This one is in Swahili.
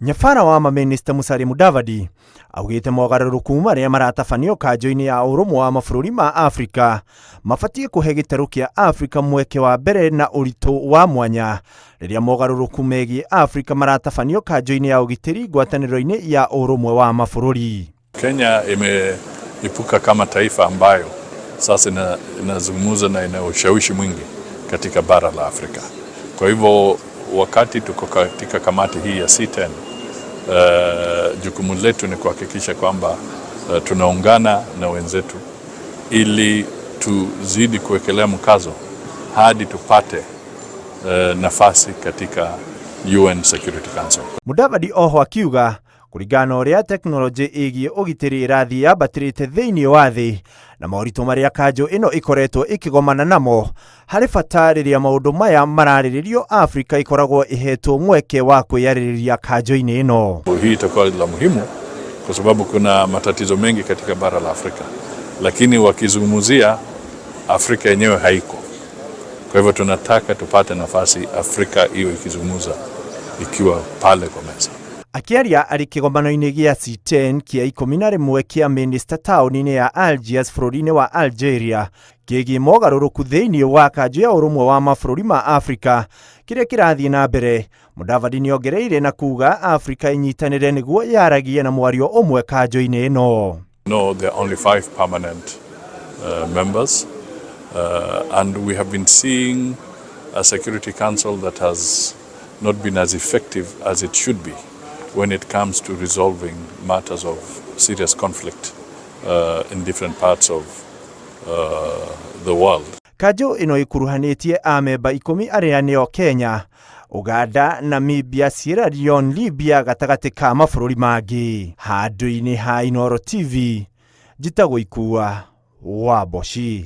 Nyabara wa maminista Musalia Mudavadi augite mogarũrũku maria maratabanio kanjo-ini ya ũrũmwe wa mabũrũri ma Afrika mabatie kuhe gĩtarũ kĩa Afrika mweke wa mbere na ũritũ wa mwanya rĩrĩa mogarũrũku megie Afrika maratabanio kanjo-ini ya ũgitĩri ngwatanĩro-inĩ ya ũrũmwe wa mabũrũri. Kenya imeipuka kama taifa ambayo sasa inazungumza na ina ushawishi mwingi katika bara la Afrika. Kwa hivyo wakati tuko katika kamati hii ya C10, jukumu letu ni kuhakikisha kwamba tunaungana na wenzetu ili tuzidi kuwekelea mkazo hadi tupate nafasi katika UN Security Council. Mudavadi oho akiuga kuringana uria teknoloji igie ugitiri irathi yambatirite thiini wa thi na maũritũ maria kanjo ino ikoretwo ikigomana namo hari bata rĩrĩa maũndũ maya mararĩrĩrio Afrika ikoragwo ihetwo mweke wa kwĩyarĩrĩria kanjo-inĩ ino. Hii itakuwa la muhimu kwa sababu kuna matatizo mengi katika bara la Afrika, lakini wakizungumzia Afrika yenyewe haiko. Kwa hivyo tunataka tupate nafasi Afrika iwe ikizungumza ikiwa pale kwa meza. Akiaria ari kigomano-ini gia C10 kia 11 kia minista taũni-inĩ ya Algiers bũrũri-inĩ wa Algeria kĩgiĩ mogarũrũku thĩinĩ wa kanjo ya ũrũmwe wa mabũrũri ma Afrika kĩrĩa kĩrathiĩ na mbere, Mudavadi nĩongereire na kuga Afrika inyitanĩre nĩguo yaragie na mwario ũmwe kanjo-inĩ ĩno. No, there are only 5 permanent members and we have been seeing a Security Council that has not been as effective as it should be when it comes to resolving matters of serious conflict in different parts of the world. Kanjo ino ikuruhanĩtie amemba 10 arĩa nĩo Kenya, Uganda, Namibia, Sierra Leone, Libya gatagatĩ ka mabũrũri mangĩ. Handũ-inĩ ha Inooro TV, njĩtagwo Ikua wa Boshi.